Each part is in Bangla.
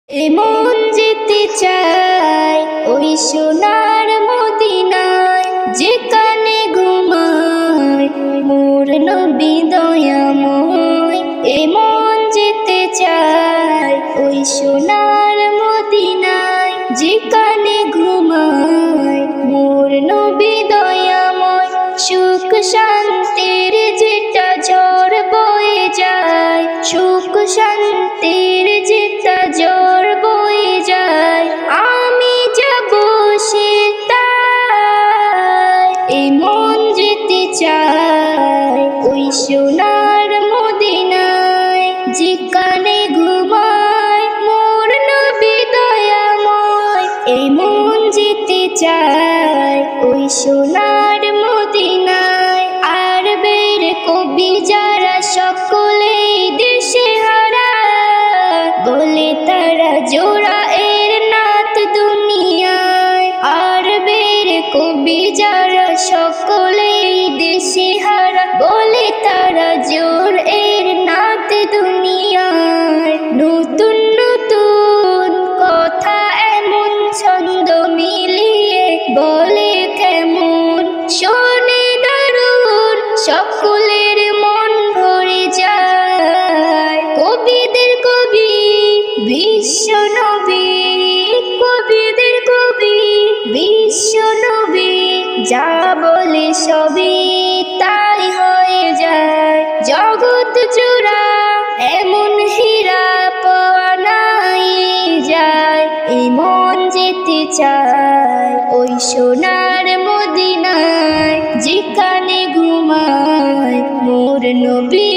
এমন যেতে চাই ওই সোনার মদিনায়, যেখানে ঘুমায় মোর নবী দয়াময়। এমন যেতে চাই ওই সোনার মদিনায়, যেখানে ঘুমায় মোর নবী দয়াময়। সুখ শান্তির যেটা ঝড় বয়ে যায়, সুখ শান্তির যেটা ঝড় বয়ে যায়, আমি যাব সে তাই। এই মন যেতে চায় ওই সোনার মদিনায়, যেখানে ঘুমায় মোর নবী দয়াময়। এই মন যেতে চায় ওই সোনার মদিনায়। আরবের কবি যারা সকলেই দেশে হারা, বলে তারা জোড়া এর নাত দুনিয়ায়। আরবের কবি যারা সকলেই দেশে হারা, বলে তারা জোর এর নাত দুনিয়ায়। নতুন নতুন কথা এমন ছন্দ মিলিয়ে বলে কেমন, শোনে দারুণ সকলের মন ভরে যায়। কবিদের কবি বিশ্ব নবী, কবিদের কবি বিশ্ব নবী, যা বলে সবই তাই হয়ে যায়। জগৎ জোড়া এমন হীরা পাওয়া নাই যায়। এই মন যেতে চায় ওই সোনার মদিনায়, যেখানে ঘুমায় মোর নবী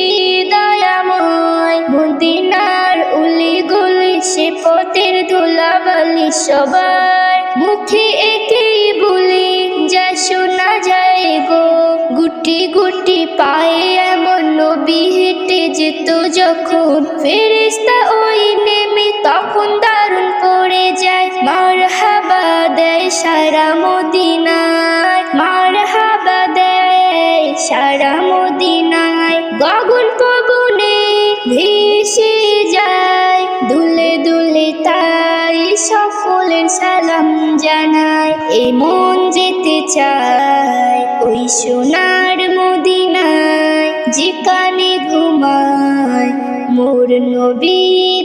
দয়াময়। মদিনার উলি গলি সে পথের ধুলাবালি, সবার মুখে একেই বলি যা শোনা যায় গো। গুটি গুটি পায়ে এমন নবী হেঁটে যেত যখন, ফেরেশতা ওই নেমে তখন দারুণ পড়ে যায়। মারহাবা দেয় সারা মদিনায়, মারহাবা দেয় সারা মদিনায়। গগন পবনে ভেসে যায়, দুলে দুলে তাই সকলের সালাম জানায়। এই মন যেতে চায় ওই সোনার মদিনায়, যেখানে ঘুমায় মোর নবী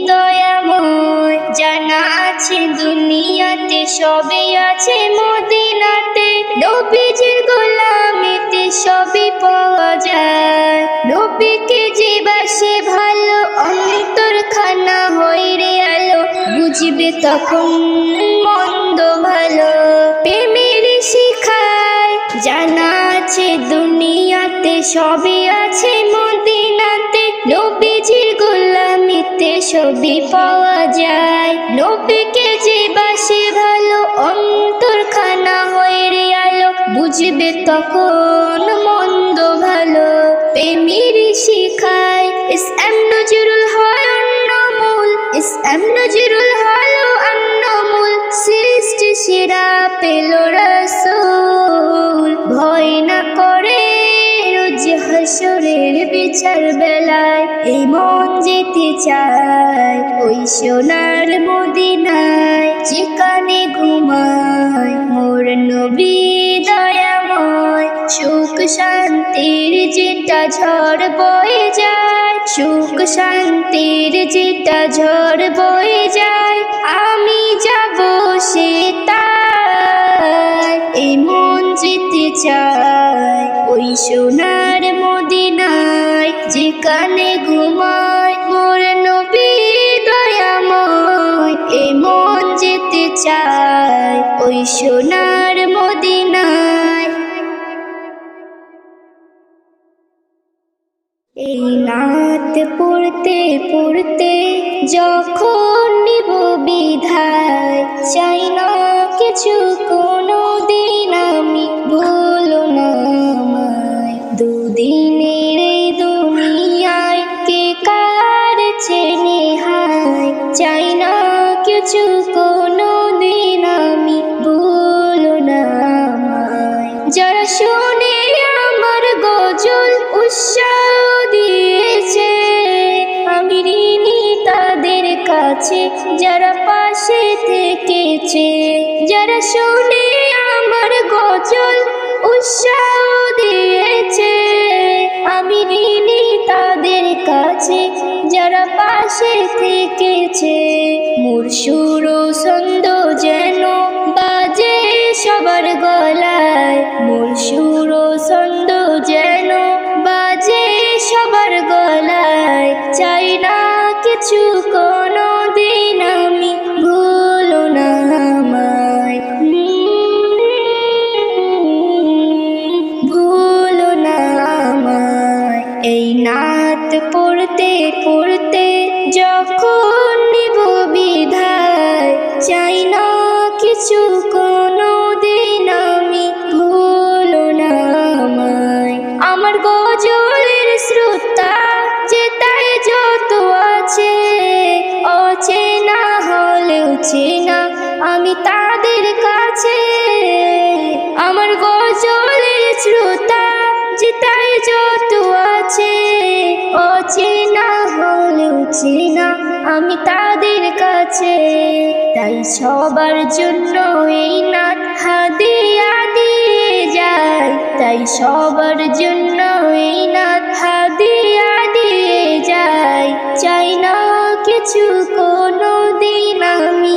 দয়াময়। জানা আছে দুনিয়াতে সবই আছে মদিনাতে, নবীজির গোলামিতে সবই পাওয়া যায়। নবীকে যে বাসে ভালো, অন্তর খানা হয় রে আলো, বুঝবে তখন মন্দ ভালো। প্রেমের শিখায় জানা আছে দুনিয়াতে সবই আছে মদিনাতে, নবীজির গোলামিতে সবই পাওয়া যায়। নবীকে যে বাসে ভালো, অন্তর খানা হয় রে আলো, বুঝবে তখন মন্দ ভালো। প্রেমের শিখায় ইসলাম নজরুল হয় অন্যমূল, ইসলাম নজরুল হলো অন্যমূল। সৃষ্টি সেরা পেল রাসূল, ভয় না করে রোজ হাসরের বিচার বেলায়। এই মন যেতে চায় ওই সোনার মদিনায়, যেখানে ঘুমায় মোর নবী দয়াময়। সুখ শান্তির যেটা ঝড় বয়ে যায়, সুখ শান্তির যেটা ঝড় বয়ে যায়, আমি যাব সে তাই। এই মন যেতে চায় ওই সোনার মদিনায়, যেখানে ঘুমায় মোর নবী দয়াময়। এই মন যেতে চায় ওই সোনার মদিনায়। এই নাত পড়তে পড়তে যখন নিব বিধায়, চাই না কিছু কোনো দিন আমি, ভুলো না আমায়। দুদিনের এই দুনিয়ায় কে কার চেনে হায়, চাই না কিছু কোনো দিন আমি, ভুলো না আমায়। যারা শুনে আমার গজল উৎসাহ দিয়েছে, আমি ঋণী তাদের কাছে যারা পাশে থেকেছে, যারা শুনে আমার গজল উৎসাহ দিয়েছে। আমি ঋণী তাদের কাছে যারা পাশে থেকেছে। মোর সুর ও ছন্দ যেন বাজে সবার গলায়, মোর সুর ও ছন্দ যেন বাজে সবার গলায়। চাই না কিছু কোনো দিন আমি, ভুলো না আমায়, ভুলো না আমায়। এই নাত পড়তে পড়তে যখন নিব বিদায়, চাই না কিছু কোনো দিন আমি, ভুলো না আমায়। আমার গজলের শ্রোতা যেটাই যত আছে, অচেনা হলেও চেনা আমি তাদের কাছে। আমার গজলের শ্রোতা যেটাই যত আছে, অচেনা হলেও চেনা আমি তাদের কাছে। তাই সবার জন্য এই নাত হাদিয়া দিয়ে যায়, তাই সবার জন্য এই নাত হাদিয়া দিয়ে যায়। চাই না কিছু কোনো দিন আমি,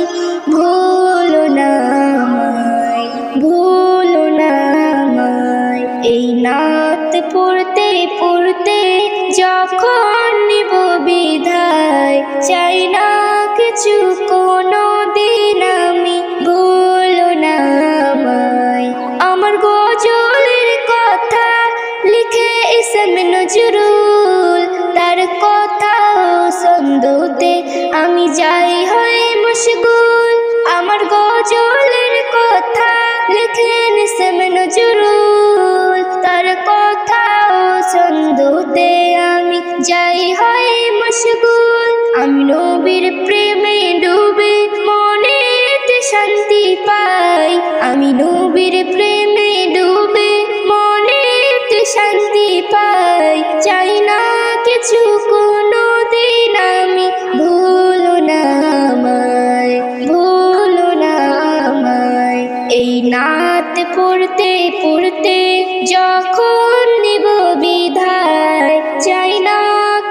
ভুলো না আমায়, ভুলো না আমায়। এই নাত পড়তে পড়তে যখন নিব বিদায়, চাই না কিছু কোনো দিন আমি, ভুলো না আমায়। আমার গজলের কথা লিখে ইসম নজরুল, তার কথা ও ছন্দতে আমি যাই হই মশগুল। আমার গজলের কথা লিখেন ইসম নজরুল, তার কথা ও ছন্দতে আমি যাই হই মশগুল। আমি নবীর প্রেমে ডুবে মনেতে শান্তি পাই, আমি নবীর প্রেমে ডুবে মনেতে শান্তি পাই। চাই না কিছু কোনো দিন আমি, ভুলো না আমায়, ভুলো না আমায়। এই নাত পড়তে পড়তে যখন নিব বিদায়, চাই না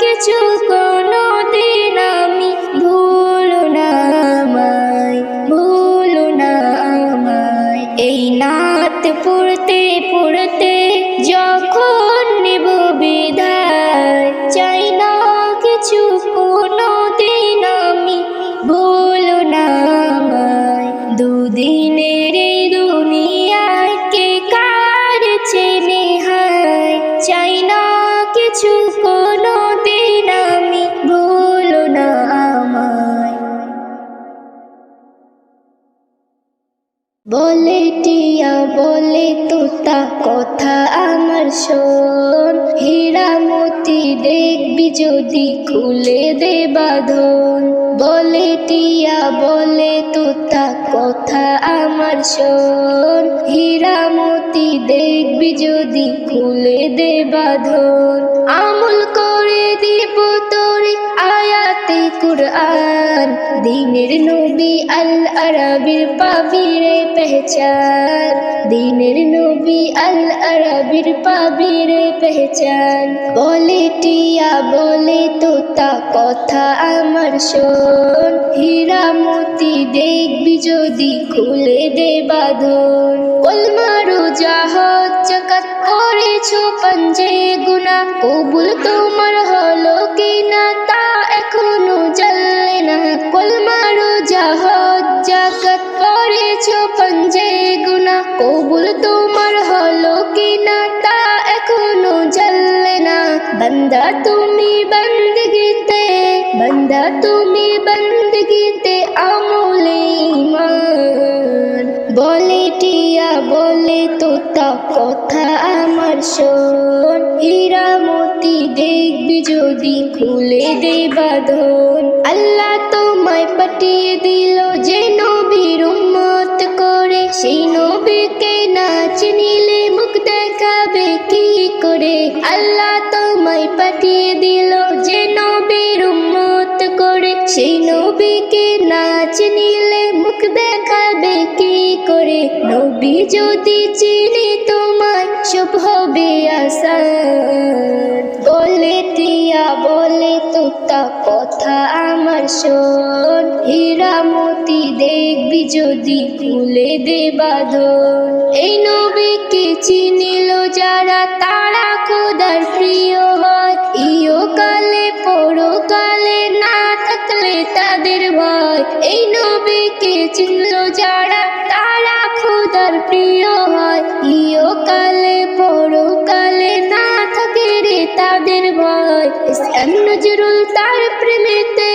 কিছু কোনো দিন আমি, ভুলো না আমায়, ভুলো না আমায়। এই নাত পড়তে পড়তে যখন নিব বিদায়, চাই না কিছু কোনো দিন আমি, ভুলো না আমায়। দুদিনের এই দুনিয়ায় কে কার চেনে হায়, চাই না কিছু কোনো দিন আমি, ভুলো না আমায়। বলে টিয়া বলে তোতা কথা আমার শোন, হীরা মতি দেখবি যদি খুলে দে বাঁধন। বলে টিয়া বলে তোতা কথা আমার শোন, হীরা মতি দেখবি যদি খুলে দে বাঁধন। আমল করে দিব তোরে আয়াতে কুরআন, দিনের নবী আল আরাবির পাবি রে পেহচান, দিনের নবী আল আরাবির পাবি রে পেহচান। বলে টিয়া বলে তোতা কথা আমার শোন, হীরা মতি দেখবি যদি খুলে দে বাঁধন। কলমা রোজা হজ যাকাত করেছো পাঞ্জে গুনাহ, কবুল তোমার হলো কিনা তা এখনো জানলে না। কলমা রোজা হজ যাকাত করেছো পাঞ্জে গুনাহ, কবুল তোমার হলো কিনা তা এখনো জানলে না। বান্দা তুমি বন্দগিতে, বান্দা তুমি বন্দগিতে আমলে ঈমান। বলে টিয়া বলে তোতা কথা আমার শোন, হীরা মতি দেখবি যদি খুলে দে বাঁধন। আল্লাহ তোমায় পাঠিয়ে দিল যে নবীর উম্মত করে, সেই নবীকে না চিনিলে মুখ দেখাবে কি করে। আল্লাহ তোমায় পাঠিয়ে দিল যে নবীর উম্মত করে, সেই নবীকে না চিনিলে মুখ দেখাবে কি করে, নবী যদি চিনি তোমায় সব হবে আসান। বলে টিয়া বলে তোতা কথা আমার শোন, হীরা মতি দেখবি যদি খুলে দে বাঁধন। এই নবীকে চিনিল যারা তারা খোদার প্রিয় হয়, ইহকালে পরকালে না থাকলে তাদের ভয়। এই নবীকে চিনল যারা তারা খোদার প্রিয় হয়, ইহকালে পরকালে না থাকে রে তাদের ভয়। এসএম নজরুল তার প্রেমেতে,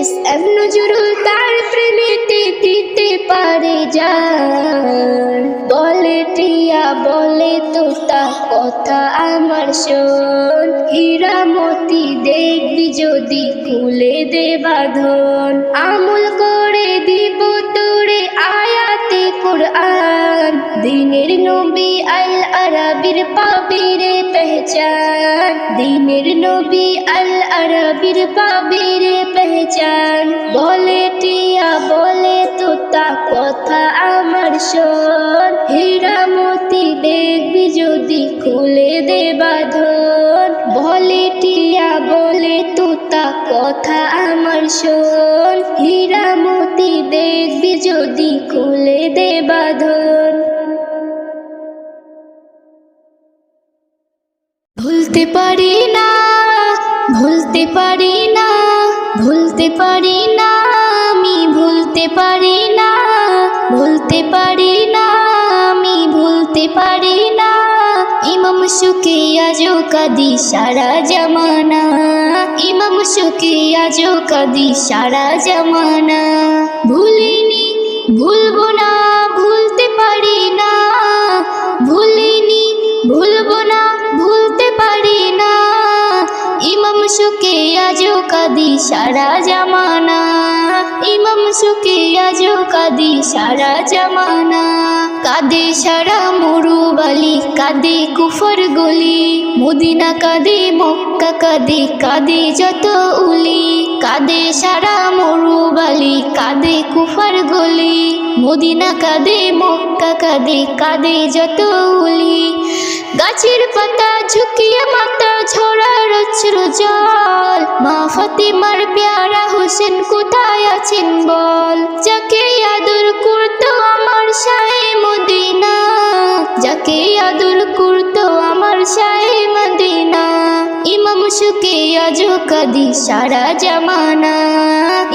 এসএম নজরুল তার প্রেমেতে দিতে পারে জান। বলে টিয়া বলে তোতা কথা আমার শোন, হীরা মতি দেখবি যদি খুলে দে বাঁধন। আমল করে দিব তোরে আয়াতে কুরআন, দিনের নবী আল আরাবির পাবি রে পেহচান। দিনের নবী আল আরাবির পাবি রে পেহচান। বলে টিয়া বলে তোতা কথা আমার শোন, হীরা মতি দেখবি যদি খুলে দে বাঁধন। বলে টিয়া বলে তোতা কথা আমার শোন, হীরা মতি দেখবি যদি খুলে দে বাঁধন। ভুলতে পারি না, ভুলতে পারি না, ভুলতে পারি না, আমি ভুলতে পারি না, ভুলতে পারি না, আমি ভুলতে পারি না। ইমাম সুকে আজো কাদি সারা জামানা, ইমাম সুকে আজো কাদি সারা জামানা। ভুলিনি ভুলবো না, ভুলতে পারি না, ভুলিনি ভুলবো না, ভুলতে পারি না। ইমাম সুকে আজো কাদি সারা জামানা, ইমাম সুকে আজো কাদি সারা জামানা। কাঁদে সারা মরুবালি, কাঁদে কুফর গলি, মদিনা কাঁদে মক্কা কাঁদে, কাঁদে যত উলি। কাঁদে সারা মরুবালি, কাঁদে কুফর গলি, মদিনা কাঁদে মক্কা কাঁদে, কাঁদে যত উলি। গাছের পাতা ঝুঁকিয়ে মাথা ঝরার অশ্র জল, মা ফাতেমার প্যারা হোসেন কোথায় আছেন বল। যাকে আদর করতো আমার শাহে মদিনা, যাকে আদর করতো আমার শাহে মদিনা। ইমাম সুকে আজো কাদি সারা জামানা,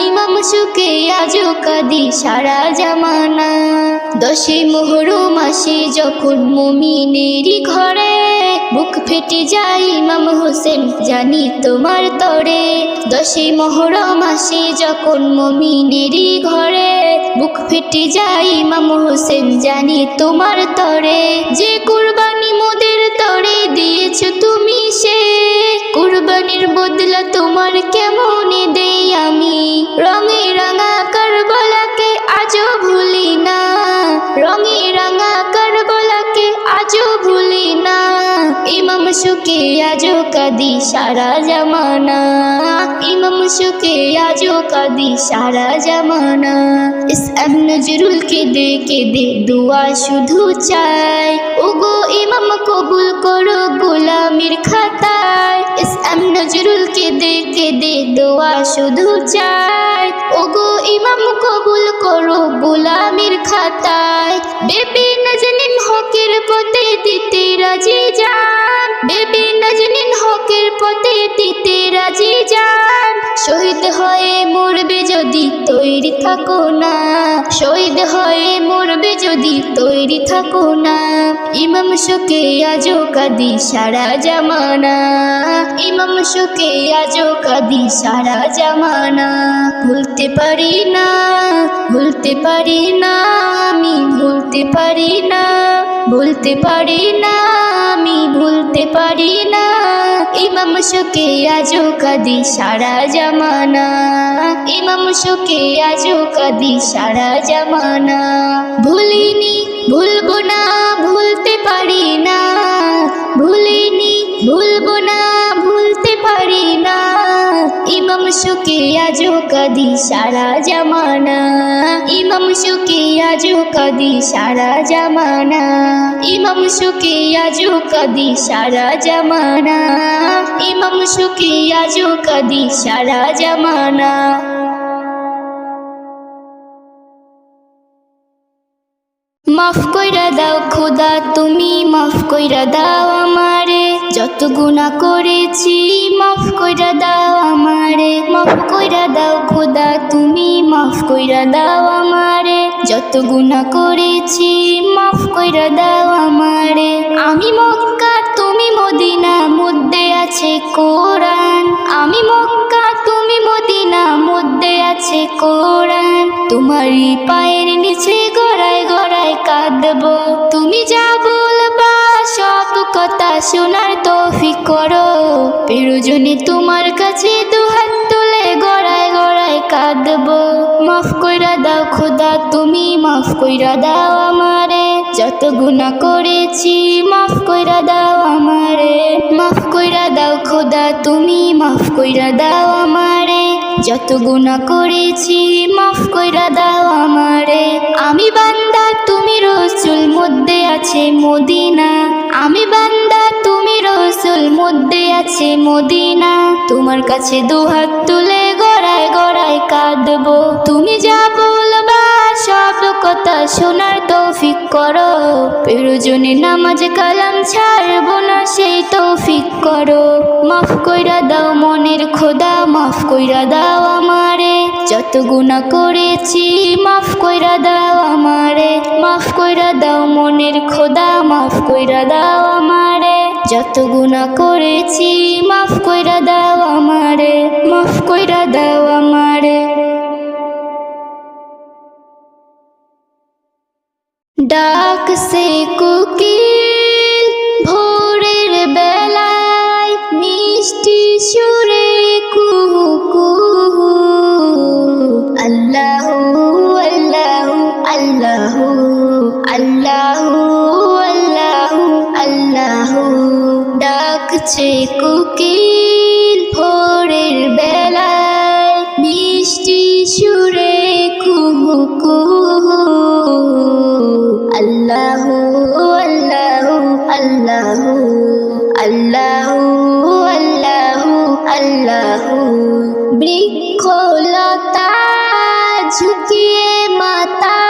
ইমাম সুকে আজো কাদি সারা জামানা। 10 মুহররম মাসে যখন মুমিনেরই ঘরে বুক ফেটে যায় ইমাম হোসেন জানি তোমার তরে। 10 মুহররম মাসে যখন মুমিনেরই ঘরে বুক ফেটে যায় ইমাম হোসেন জানি তোমার তরে। যে কুরবানি মোদের তরে দিয়েছো তুমি, সে কুরবানির বদলা তোমার কেমন দেই আমি। রঙে রাঙা কারবালাকে আজও ভুলি না, রঙে রাঙা কারবালাকে আজও ভুলি না। ইমাম সুকে আজো কাদি সারা জামানা, ইমাম সুকে আজো কাদি সারা জামানা। এসএম নজরুল কে দে দুয়া শুধু চাই, ওগো ইমাম কবুল করো গোলামির খাতায়। এসএম নজরুল কে দে দুয়া শুধু চাই, ওগো ইমাম কবুল করো গোলামির খাতায়। বেবি নাজনীন হকের পথে দিতে রাজি জান, বেবি নাজনীন হকের পথে দিতে রাজি জান। শহীদ হয়ে মরবে যদি তৈরি থাকো না, শহীদ হয়ে মরবে যদি তৈরি থাকো না। ইমাম সুকে আজো কাদি সারা জামানা, ইমাম সুকে আজো কাদি সারা জামানা। ভুলতে পারি না, ভুলতে পারি না, আমি ভুলতে পারি না, ভুলতে পারি না, আমি ভুলতে পারি না। ইমাম সুকে আজো কাদি সারা জামানা, ইমাম সুকে আজো কাদি সারা জামানা। ভুলিনি ভুলবো না, ভুলতে পারি না, ভুলিনি ভুলবো না, ভুলতে পারি না। ইমাম সুকে আজো কাদি সারা জামানা, ইমাম সুখী আজও কাঁদি সারা জামানা, ইমাম সুখী আজও কাঁদি সারা জামানা, ইমাম সুখী আজও কাঁদি সারা জামানা। মাফ কইরা দাও খোদা তুমি মাফ কইরা দাও আমারে, যত গুনাহ করেছি মাফ কইরা দাও আমারে, মাফ কইরা দাও খোদা তুমি মাফ কইরা দাও আমারে, যত গুনাহ করেছি মাফ কইরা দাও আমারে। আমি মক্কা তুমি মদিনা মধ্যে আছে কোরআন, আমি মক্কা তুমি মদিনা মধ্যে আছে কোরআন, তোমারই পায়ের নিচে গড়ায় গড়ায় কাঁদবো, তুমি যা বলবা সব কথা শোনার তৌফিক করো, প্রয়োজনে তোমার কাছে দুহাত তুলে গড়ায় গড়ায় কাঁদবো। মাফ কইরা দাও খোদা তুমি মাফ কইরা দাও আমারে, যত গুনাহ করেছি মাফ কইরা দাও আমারে, মাফ কইরা দাও খোদা তুমি মাফ কইরা দাও আমারে, যত গুনাহ করেছি মাফ কইরা দাও আমারে। আমি বান্দা তুমি রসুল মধ্যে আছে মদিনা, আমি বান্দা তুমি রসুল মধ্যে আছে মদিনা, তোমার কাছে দুহাত তুলে গড়ায় গড়ায় কাঁদবো, তুমি যা বলবা সব কথা শোনার তৌফিক করো, প্রয়োজনে নামাজ কালাম ছাড়বো না সেই তৌফিক করো। মাফ কইরা দাও মনের খোদা মাফ কইরা দাও আমারে, যত গুনাহ করেছি মাফ কইরা দাও আমারে, মাফ কইরা দাও মনের খোদা মাফ কইরা দাও আমারে, যত গুনাহ করেছি মাফ কইরা দাও আমারে, মাফ কইরা দাও আমারে। ডাক সে কোকিল ভোরের বেলায়, মিষ্টি সুরে কুহু কুহু, আল্লাহু আল্লাহু আল্লাহু আল্লাহু আল্লাহু আল্লাহু। ডাকছে কোকিল ভোরের বেলায়, মিষ্টি সুরে কুহু কুহু, আল্লাহু আল্লাহু আল্লাহু আল্লাহু আল্লাহু আল্লাহু। বৃক্ষলতা ঝুঁকিয়ে মাথা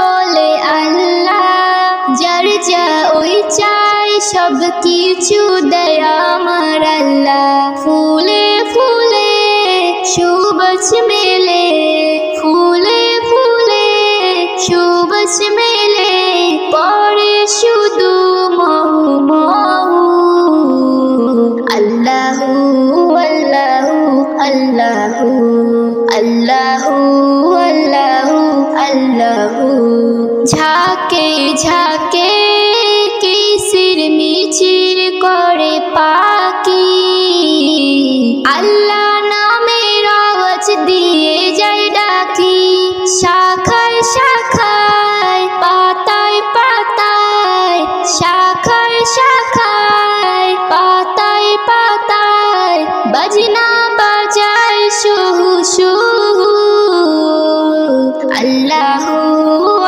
বলে আল্লাহ, যার যা ওই চাই সব কিছু দেয় আমার আল্লাহ। ফুলে ফুলে সুবাস মেলে, ফুলে ফুলে সুবাস মেলে, পরে শুধু মহু মহু, আল্লাহু আল্লাহু আল্লাহু আল্লাহু আল্লাহু আল্লাহু। ঝাঁকে ঝাঁকে কিসির মিচির করে পাখি, আল্লাহ নামের আওয়াজ দিয়ে যায় ডাকি, শাখায় শাখায় পাতায় পাতায়, শাখায় শাখায় পাতায় পাতায়, বাজনা বাজায় সুহু সুহু, আল্লাহু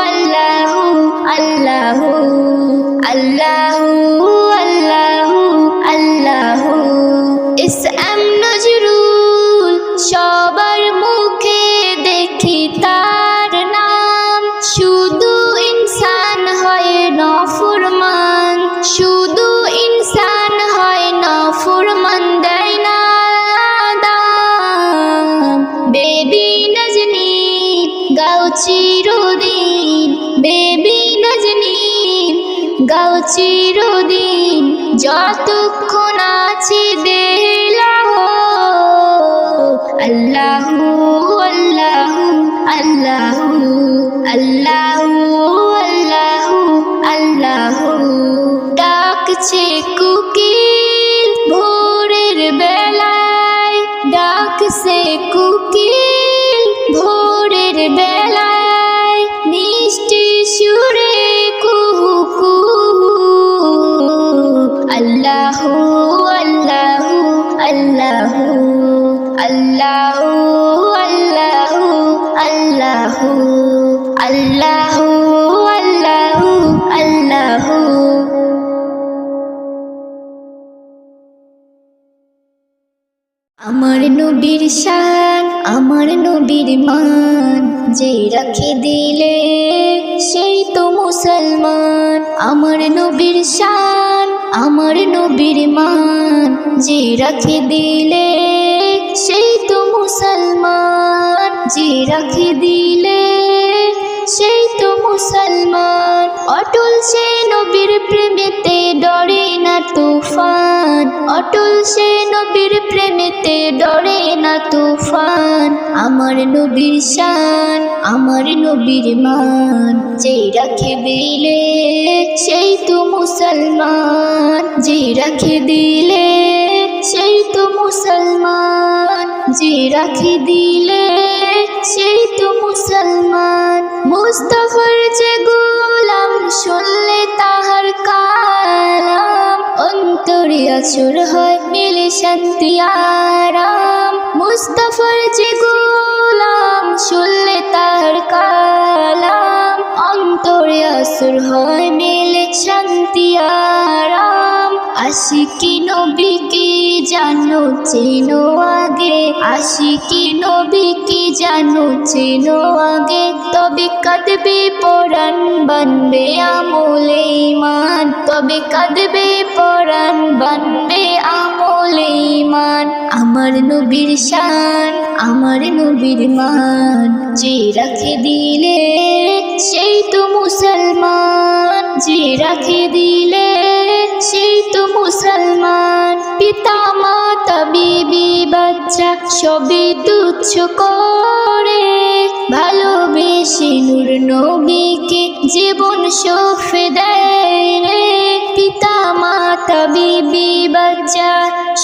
আল্লাহু আল্লাহু আল্লাহু আল্লাহু আল্লাহু। ইসলাম নজরুল সবার মুখে দেখি তার নাম, শুধু ইনসান হয় নাফরমান, শুধু ইনসান হয় নাফরমান, দেয় না দাম। বেবি নজনী গাও চিরদিন, বেবি নজনী গাও চিরদিন, যতক্ষণ আছে দিলাহ, আল্লাহু আল্লাহু আল্লাহু আল্লাহু আল্লাহু আল্লাহু। ডাকছে কোকিল ভোরের বেলায়, ডাকছে কোকিল ভোরের বেলায়, মিষ্টি সুরে কুহু কুহু, আল্লাহু আল্লাহু আল্লাহু আল্লাহু আল্লাহু আল্লাহু আল্লাহু আল্লাহু আল্লাহু। আমার নবীর শান আমার নবীর মান, যে রাখে দিলে সেই তো মুসলমান। আমার নবীর শান আমার নবীর মান, যে রাখে দিলে সেই তো মুসলমান। যে রাখে দিলে সেই তো মুসলমান। অটল সে নবীর প্রেমেতে ডরে না তুফান, অটল সে নবীর প্রেমেতে ডরে না তুফান। আমার নবীর শান আমার নবীর মান, যে রাখে দিলে সেই তো মুসলমান। যে রাখে দিলে সেই তো মুসলমান। যে রাখে দিলে সেই তো মুসলমান। মুস্তাফার যে গোলাম শুনলে তাহার কালাম, অন্তরে আছর হয় মিলে শান্তি আরাম। মুস্তাফার যে গোলাম শুনলে তাহার কালাম, অন্তরে আছর হয় মিলে শান্তি আরাম। আশিকি নবীকে জানো চেনো আগে, আশিকি নবীকে জানো চেনো আগে। তবে কাঁদবে পরাণ বানবে আমলে ঈমান, তবে কাঁদবে পরাণ বানবে আমলে ঈমান। আমার নবীর শান আমার নবীর মান, যে রাখে দিলে সেই তো মুসলমান। যে রাখে দিলে সেই তো মুসলমান। পিতা মাতা বিবি বাচ্চা সবই তুচ্ছ করে, ভালোবেসে নূর নবীকে জীবন সঁপে দেয় রে। পিতা মাতা বিবি বাচ্চা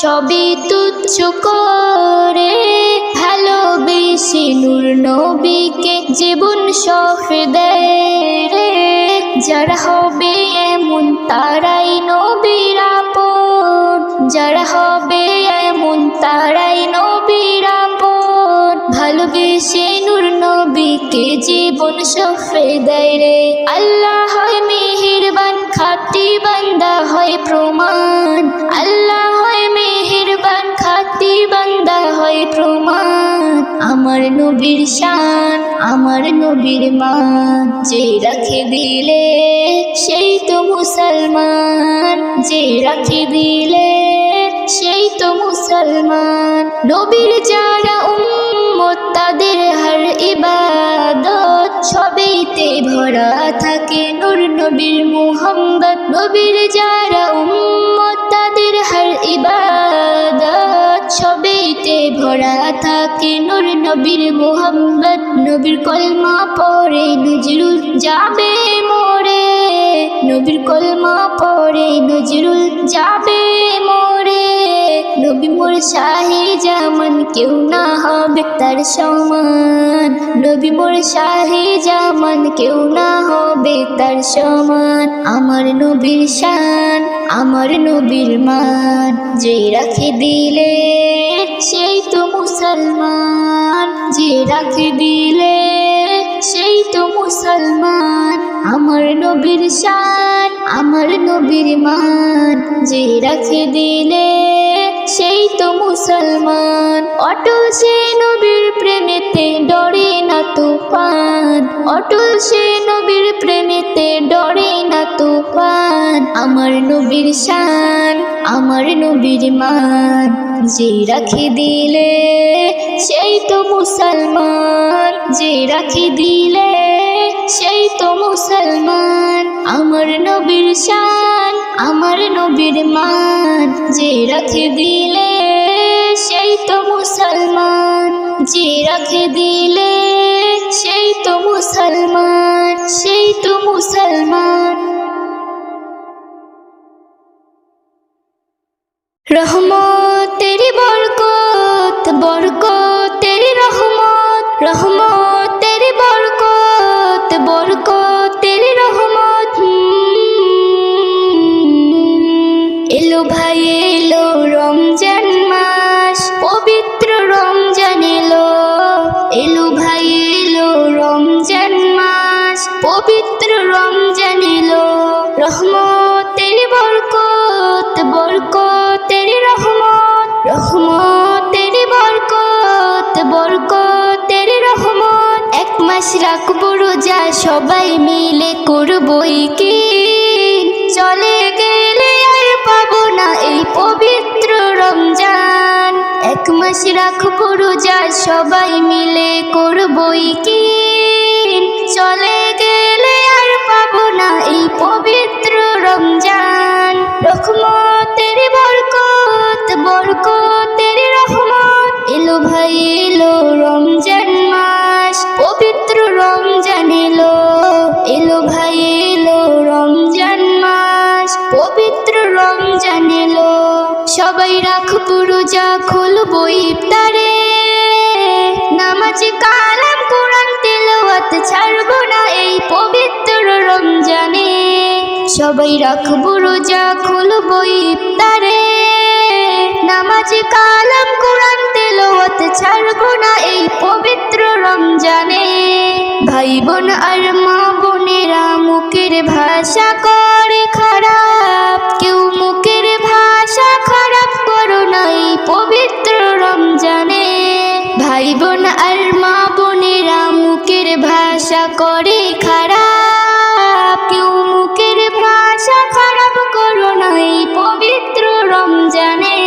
সবই তুচ্ছ করে, ভালোবেসে নূর নবীকে জীবন সঁপে দেয় রে। যারা হবে এমন তারাই নবীর আপন, যারা হবে এমন তারাই নবীর আপন। ভালোবেসে নূর নবীকে জীবন সঁপে দেয় রে। আল্লাহ হয় মেহেরবান খাঁটি বান্দা হয় প্রমাণ, আল্লাহ হয় মেহেরবান খাঁটি বান্দা হয় প্রমাণ। আমার নবীর শান আমার নবীর মান, যে রাখে দিলে সেই তো মুসলমান। যে রাখে দিলে সেই তো মুসলমান। নবীর যারা উম্মত তাদের হর ইবাদত, সবেইতে ভরা থাকে নূর নবীর মুহাম্মদ। নবীর যারা উম্মত তাদের হর ইবাদত, সবেইতে ভরা থাকে নূর নবীর মুহাম্মদ। নবীর কলমা পড়ে নজরুল যাবে মোরে, নবীর কলমা পড়ে নজরুল যাবে মোরে। নবী মোর শাহে জামান কেউ না হবে তার সমান, নবী মোর শাহে জামান কেউ না হবে তার সমান। আমার নবীর শান আমার নবীর মান, যে রাখে দিলে সেই তো মুসলমান। যে রাখে দিলে সেই তো মুসলমান। আমার নবীর শান আমার নবীর মান, যে রাখে দিলে সেই তো মুসলমান। অটল সে নবীর প্রেমেতে ডরে না তুফান, অটল সে নবীর প্রেমেতে ডরে না তুফান। আমার নবীর শান আমার নবীর মান, যে রাখে দিলে সেই তো মুসলমান। যে রাখে দিলে সেই তো মুসলমান। আমার নবীর শান আমার নবীর মান, যে রাখে দিলে সেই তো মুসলমান। যে রাখে দিলে সেই তো মুসলমান, সেই তো মুসলমান। রহমত তেরি বরকত, বরকত তেরি রহমত, রহমত তেরি বরকত, বরকত তেরি রহমত। এলো ভাই এলো রমজান মাস, পবিত্র রমজান এলো। এলো ভাই এলো রমজান পবিত্র রমজান এলো, রহমতের বরকত, বরকতের রহমত, রহমতের বরকত, বরকতের রহমত। এক মাস রাখবো রোজা, সবাই মিলে করবই কি, চলে গেলে আর পাবো না এই পবিত্র রমজান। এক মাস রাখবো রোজা, সবাই মিলে করবই কি, চলে গেলে আর পাবো না এই পবিত্র রমজান। রহমতের বরকত, বরকতের রহমত। এলো ভাই এলো রমজান মাস, পবিত্র রমজান এলো, এলো ভাই এলো রমজান মাস, পবিত্র রমজান এলো। সবাই রাখবো রোজা, খুলবো ইফতারে, নামাজ কালাম কোরআন তেলাওয়াত ছাড়বো না এই পবিত্র রমজানে। সবাই রাখবো রোজা, খুলবো ইফতারে, নামাজ কালাম কোরআন তেলাওয়াত ছাড়বো না এই পবিত্র রমজানে। ভাই বোন আর মা বোনেরা মুখের ভাষা করে খারাপ, কেউ মুখের ভাষা খারাপ করো না এই পবিত্র রমজানে। ভাই বোন আর মা বোনেরা মুখের ভাষা করে খারাপ, কেউ মুখের ভাষা খারাপ করো না এই পবিত্র রমজানে।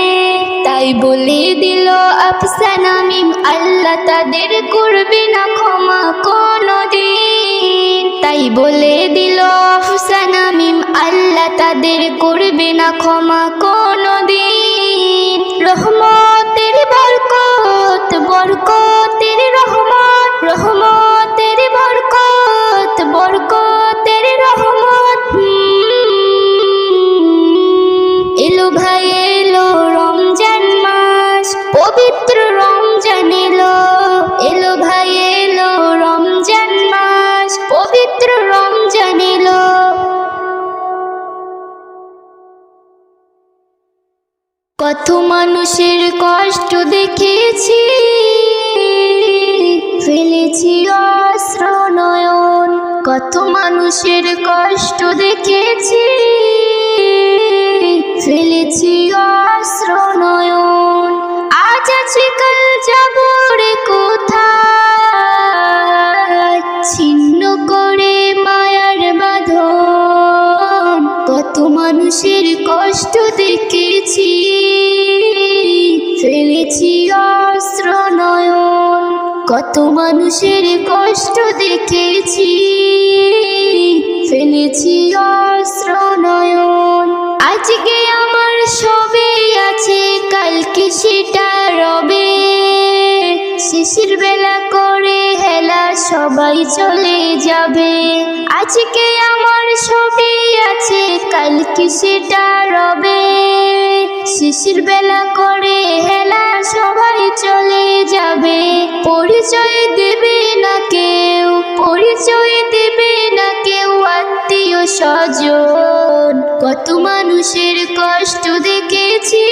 তাই বলে দিল আফসানা মিম, আল্লাহ তাদের করবে না ক্ষমা কোনদিন। তাই বলে দিল আফসানা মিম, আল্লাহ তাদের করবে না ক্ষমা কোনদিন। রহমতের বরকত, বরকতের রহমত, রহমতের বরকত, বরকতের রহমত। এলো ভাই এলো রমজান মাস, পবিত্র রমজান এলো, এলো ভাই এলো রমজান মাস, পবিত্র রমজান এলো। কত মানুষের কষ্ট দেখেছি, ফেলেছি অশ্র নয়ন, কত মানুষের কষ্ট দেখেছি, ফেলেছি অশ্র নয়ন। আজ আছি কাল যাব রে কোথায়, ছিন্ন করে মায়ার বাঁধন। কত মানুষের কষ্ট দেখেছি, ফেলেছি অশ্র নয়ন, কত মানুষের কষ্ট দেখেছি, ফেলেছি অশ্র নয়ন। আজকে আমার সবে আছে, কালকে সেটা রবে, শেষের বেলা করে হেলা সবাই চলে যাবে। আজকে আমার সবে আছে, কালকে সেটা রবে, শেষের বেলা করে হেলা সবাই চলে যাবে। পরিচয় দেবে না কেউ, পরিচয় দেবে না কেউ আত্মীয় স্বজন। কত মানুষের কষ্ট দেখেছি,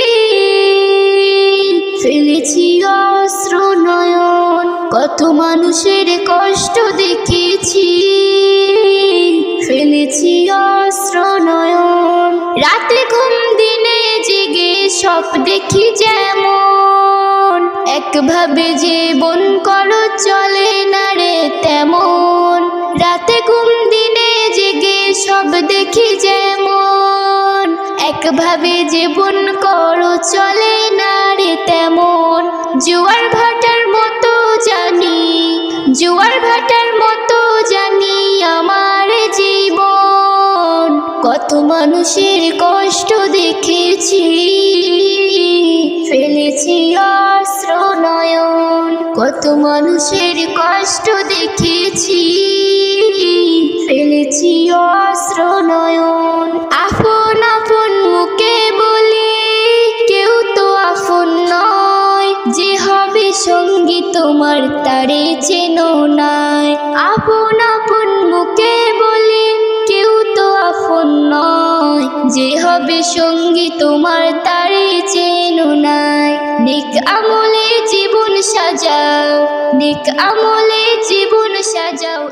ফেলেছি অশ্র নয়ন, কত মানুষের কষ্ট দেখেছি, ফেলেছি অশ্র নয়ন। রাতে ঘুম দিনে জেগে সব দেখি যেমন, একভাবে জীবন করো চলে না রে তেমন। রাতে ঘুম দিনে জেগে সব দেখি যেমন, একভাবে জীবন করো চলে না রে তেমন। জোয়ার ভাটার মতো জানি, জোয়ার ভাটার মতো জানি আমার জীবন। কত মানুষের কষ্ট দেখেছি, ফেলেছি অশ্র নয়ন, কত মানুষের কষ্ট দেখেছি, ফেলেছি অশ্র নয়ন। আপন আপন মুখে বলি, কেউ তো আপন নয়, যে হবে সঙ্গী তোমার তারে চেনো নাই। আপন আপন মুখে বলি, কেউ তো আপন নয়, যে হবে সঙ্গী তোমার তারে চেনো নাই। নেক আমলে জীবন সাজাও, নেক আমলে জীবন সাজাও।